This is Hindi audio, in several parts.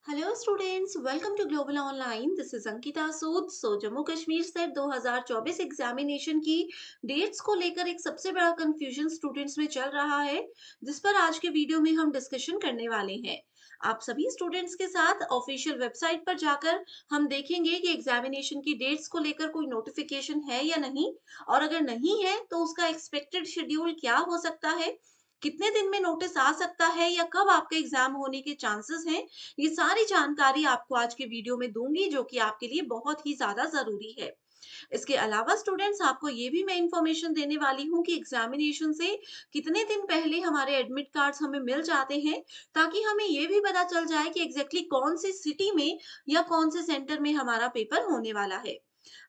Hello students, welcome to global online. This is Ankita Sood. Jammu Kashmir SET 2024 examination की डेट्स को लेकर एक सबसे बड़ा कंफ्यूजन स्टूडेंट्स में चल रहा है, जिस पर आज के वीडियो में हम डिस्कशन करने वाले हैं। आप सभी स्टूडेंट्स के साथ ऑफिशियल वेबसाइट पर जाकर हम देखेंगे कि एग्जामिनेशन की डेट्स को लेकर कोई नोटिफिकेशन है या नहीं, और अगर नहीं है तो उसका एक्सपेक्टेड शेड्यूल क्या हो सकता है, कितने दिन में नोटिस आ सकता है, या कब आपका एग्जाम होने के चांसेस हैं। ये सारी जानकारी आपको आज के वीडियो में दूंगी, जो कि आपके लिए बहुत ही ज्यादा जरूरी है। इसके अलावा स्टूडेंट्स, आपको ये भी मैं इंफॉर्मेशन देने वाली हूँ कि एग्जामिनेशन से कितने दिन पहले हमारे एडमिट कार्ड्स हमें मिल जाते हैं, ताकि हमें ये भी पता चल जाए कि एग्जैक्टली कौन सी सिटी में या कौन से सेंटर में हमारा पेपर होने वाला है।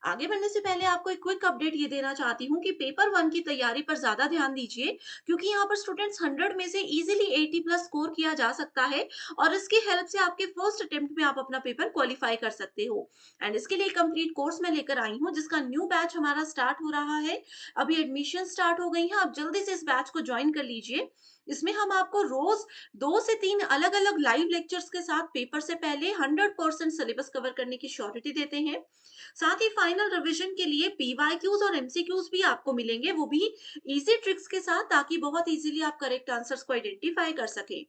आगे बढ़ने से पहले आपको एक क्विक अपडेट ये देना चाहती हूँ कि पेपर वन की तैयारी पर ज्यादा ध्यान दीजिए, क्योंकि यहाँ पर स्टूडेंट्स 100 में से इजीली 80 प्लस स्कोर किया जा सकता है, और इसकी हेल्प से आपके फर्स्ट अटेम्प्ट में आप अपना पेपर क्वालिफाई कर सकते हो। एंड इसके लिए कंप्लीट कोर्स मैं लेकर आई हूँ, जिसका न्यू बैच हमारा स्टार्ट हो रहा है। अभी एडमिशन स्टार्ट हो गई है, आप जल्दी से इस बैच को ज्वाइन कर लीजिए। इसमें हम आपको रोज 2 से 3 अलग अलग लाइव लेक्चर्स के साथ पेपर से पहले 100% सिलेबस कवर करने की श्योरिटी देते हैं। साथ ही फाइनल रिवीजन के लिए पीवाईक्यूज और एमसीक्यूज भी आपको मिलेंगे, वो भी इजी ट्रिक्स के साथ, ताकि बहुत इजीली आप करेक्ट आंसर्स को आइडेंटिफाई कर सकें।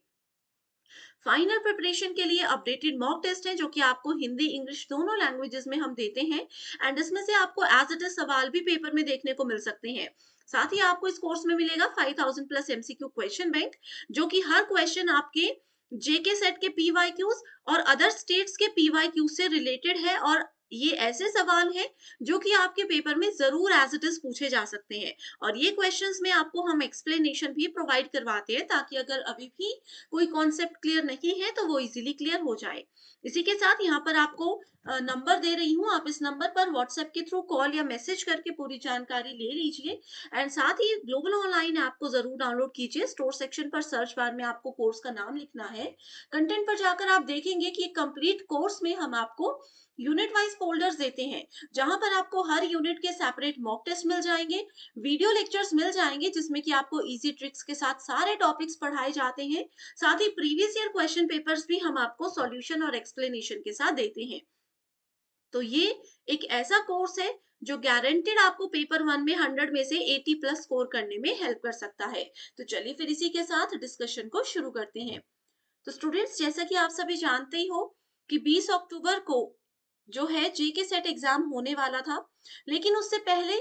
फाइनल प्रिपरेशन के लिए अपडेटेड मॉक टेस्ट है, जो कि आपको हिंदी इंग्लिश दोनों लैंग्वेजेस में हम देते हैं। एंड इसमें से आपको एज इट इज सवाल भी पेपर में देखने को मिल सकते हैं। साथ ही आपको इस कोर्स में मिलेगा 5000 प्लस एमसीक्यू क्वेश्चन बैंक, जो कि हर क्वेश्चन आपके जेके सेट के पीवाईक्यूज और अदर स्टेट्स के पीवाईक्यू से रिलेटेड है। और ये ऐसे सवाल हैं जो कि आपके पेपर में जरूर एज इट इज पूछे जा सकते हैं। और ये क्वेश्चंस में आपको हम एक्सप्लेनेशन भी प्रोवाइड करवाते हैं, ताकि अगर अभी भी कोई कॉन्सेप्ट क्लियर नहीं है तो वो इजीली क्लियर हो जाए। इसी के साथ यहाँ पर आपको नंबर दे रही हूँ, आप इस नंबर पर व्हाट्सएप के थ्रू कॉल या मैसेज करके पूरी जानकारी ले लीजिए। एंड साथ ही ग्लोबल ऑनलाइन ऐप को जरूर डाउनलोड कीजिए। स्टोर सेक्शन पर सर्च बार में आपको कोर्स का नाम लिखना है। कंटेंट पर जाकर आप देखेंगे कि कंप्लीट कोर्स में हम आपको यूनिट वाइज फोल्डर्स देते हैं, जहां पर आपको हर यूनिट के सेपरेट मॉक टेस्ट मिल जाएंगे, वीडियो लेक्चर्स मिल जाएंगे, जिसमें कि आपको इजी ट्रिक्स के साथ सारे टॉपिक्स पढ़ाए जाते हैं। साथ ही प्रीवियस ईयर क्वेश्चन पेपर्स भी हम आपको सॉल्यूशन और एक्सप्लेनेशन के साथ देते हैं। तो ये एक ऐसा कोर्स है जो गारंटेड आपको पेपर वन में 100 में से 80 प्लस स्कोर करने में हेल्प कर सकता है। तो चलिए फिर इसी के साथ डिस्कशन को शुरू करते हैं। तो स्टूडेंट्स, जैसा कि आप सभी जानते ही हो कि 20 अक्टूबर को जो है जेके सेट एग्जाम होने वाला था, लेकिन उससे पहले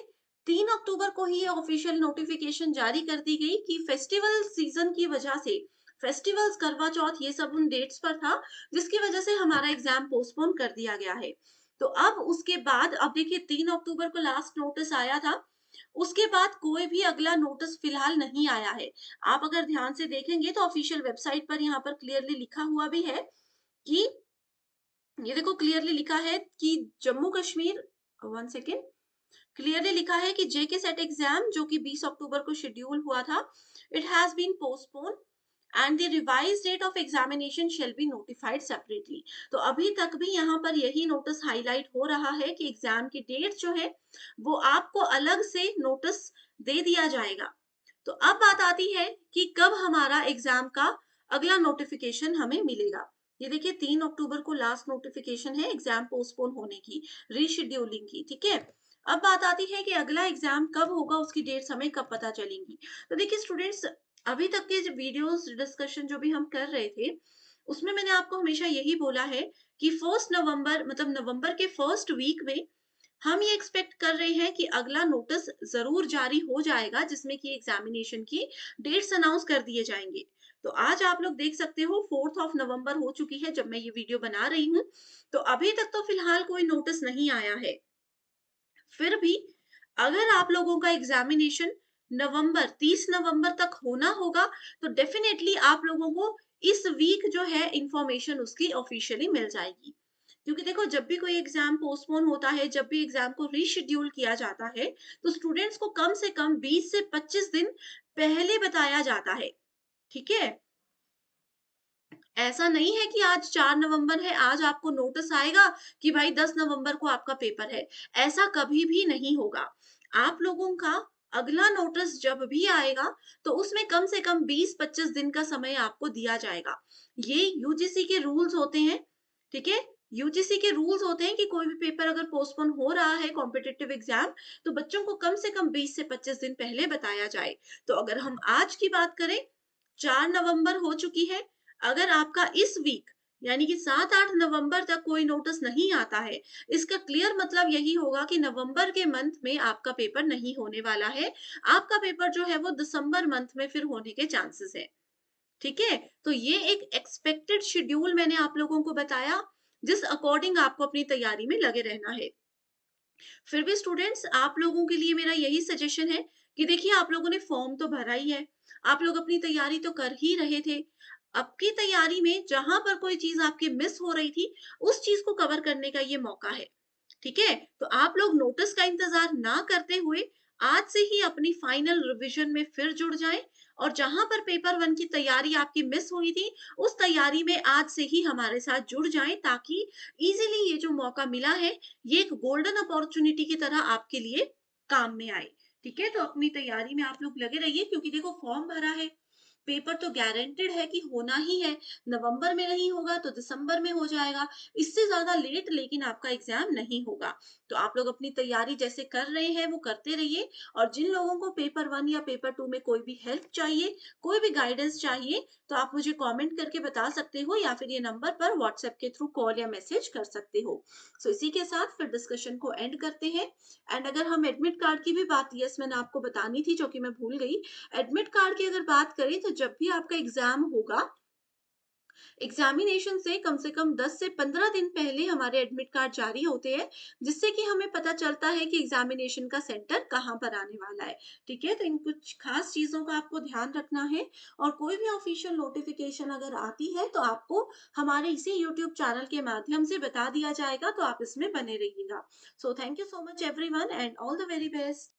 3 अक्टूबर को ही ऑफिशियल नोटिफिकेशन जारी कर दी गई कि फेस्टिवल सीजन की वजह से, फेस्टिवल्स करवा चौथ ये सब उन डेट्स पर था, जिसकी वजह से हमारा एग्जाम पोस्टपोन कर दिया गया है। तो अब उसके बाद, अब देखिए 3 अक्टूबर को लास्ट नोटिस आया था, उसके बाद कोई भी अगला नोटिस फिलहाल नहीं आया है। आप अगर ध्यान से देखेंगे तो ऑफिशियल वेबसाइट पर यहाँ पर क्लियरली लिखा हुआ भी है कि, ये देखो क्लियरली लिखा है कि Jammu Kashmir, one second, clearly लिखा है कि जेके सेट एग्जाम जो कि 20 अक्टूबर को शेड्यूल हुआ था, it has been postpone and the revise date of examination shall be notified separately. तो अभी तक भी यहाँ पर यही नोटिस हाईलाइट हो रहा है कि एग्जाम की डेट जो है वो आपको अलग से नोटिस दे दिया जाएगा। तो अब बात आती है कि कब हमारा एग्जाम का अगला नोटिफिकेशन हमें मिलेगा। ये देखिए 3 अक्टूबर को लास्ट नोटिफिकेशन है एग्जाम पोस्टपोन होने की, रीशेड्यूलिंग की, ठीक है। अब बात आती है कि अगला एग्जाम कब होगा, उसकी डेट्स हमें कब पता चलेंगी। तो देखिए स्टूडेंट्स, अभी तक के जो वीडियोस डिस्कशन जो भी हम कर रहे थे, उसमें मैंने आपको हमेशा यही बोला है कि 1 नवंबर, मतलब नवंबर के फर्स्ट वीक में हम ये एक्सपेक्ट कर रहे हैं कि अगला नोटिस जरूर जारी हो जाएगा, जिसमें कि एग्जामिनेशन की डेट्स अनाउंस कर दिए जाएंगे। तो आज आप लोग देख सकते हो 4 नवंबर हो चुकी है जब मैं ये वीडियो बना रही हूँ। तो अभी तक तो फिलहाल कोई नोटिस नहीं आया है। फिर भी अगर आप लोगों का एग्जामिनेशन नवंबर 30 नवंबर तक होना होगा, तो डेफिनेटली आप लोगों को इस वीक जो है इंफॉर्मेशन उसकी ऑफिशियली मिल जाएगी। क्योंकि देखो, जब भी कोई एग्जाम पोस्टपोन होता है, जब भी एग्जाम को रीशेड्यूल किया जाता है, तो स्टूडेंट्स को कम से कम 20 से 25 दिन पहले बताया जाता है, ठीक है। ऐसा नहीं है कि आज 4 नवंबर है, आज आपको नोटिस आएगा कि भाई 10 नवंबर को आपका पेपर है। ऐसा कभी भी नहीं होगा। आप लोगों का अगला नोटिस जब भी आएगा, तो उसमें कम से कम 20-25 दिन का समय आपको दिया जाएगा। ये यूजीसी के रूल्स होते हैं। ठीक है? यूजीसी के रूल्स होते हैं कि कोई भी पेपर अगर पोस्टपोन हो रहा है कॉम्पिटिटिव एग्जाम, तो बच्चों को कम से कम 20 से 25 दिन पहले बताया जाए। तो अगर हम आज की बात करें, 4 नवंबर हो चुकी है। अगर आपका इस वीक यानी कि 7-8 नवंबर तक कोई नोटिस नहीं आता है, इसका क्लियर मतलब यही होगा कि नवंबर के मंथ में आपका पेपर नहीं होने वाला है। आपका पेपर जो है वो दिसंबर मंथ में फिर होने के चांसेस है। ठीक है? तो ये एक एक्सपेक्टेड शेड्यूल मैंने आप लोगों को बताया, जिस अकॉर्डिंग आपको अपनी तैयारी में लगे रहना है। फिर भी स्टूडेंट्स, आप लोगों के लिए मेरा यही सजेशन है कि देखिए, आप लोगों ने फॉर्म तो भरा ही है, आप लोग अपनी तैयारी तो कर ही रहे थे। आपकी तैयारी में जहाँ पर कोई चीज़ आपकी मिस हो रही थी, उस चीज़ को कवर करने का ये मौका है। ठीक है? तो आप लोग नोटिस का इंतज़ार ना करते हुए आज से ही अपनी फाइनल रिविज़न में फिर जुड़ जाएँ और जहाँ पर पेपर 1 की तैयारी आपकी मिस हुई थी, उस तैयारी में आज से ही हमारे साथ जुड़ जाएँ, ताकि ईज़िली ये जो मौका मिला है, ये एक गोल्डन अपॉर्च्युनिटी की तरह आपके लिए काम में आए। ठीक है? तो अपनी तैयारी में आप लोग लगे रहिए, क्योंकि देखो, फॉर्म भरा है, पेपर तो गारंटेड है कि होना ही है। नवंबर में नहीं होगा तो दिसंबर में हो जाएगा। इससे ज़्यादा लेट लेकिन आपका एग्ज़ाम नहीं होगा। तो आप लोग अपनी तैयारी जैसे कर रहे हैं वो करते रहिए, और जिन लोगों को पेपर 1 या पेपर 2 में कोई भी हेल्प चाहिए, कोई भी गाइडेंस चाहिए, तो आप मुझे कमेंट करके बता सकते हो, या फिर ये नंबर पर व्हाट्सएप के थ्रू कॉल या मैसेज कर सकते हो। सो इसी के साथ फिर डिस्कशन को एंड करते हैं। एंड अगर हम एडमिट कार्ड की भी बात, यस, मैंने आपको बतानी थी जो कि मैं भूल गई। एडमिट कार्ड की अगर बात करें, तो जब भी आपका एग्ज़ाम होगा, एग्जामिनेशन से कम 10 से 15 दिन पहले हमारे एडमिट कार्ड जारी होते हैं, जिससे कि हमें पता चलता है कि एग्जामिनेशन का सेंटर कहाँ पर आने वाला है। ठीक है? तो इन कुछ खास चीज़ों का आपको ध्यान रखना है, और कोई भी ऑफिशियल नोटिफिकेशन अगर आती है, तो आपको हमारे इसी यूट्यूब चैनल के माध्यम से बता दिया जाएगा, तो आप इसमें बने रहिएगा। So thank you so much everyone, and all the very best.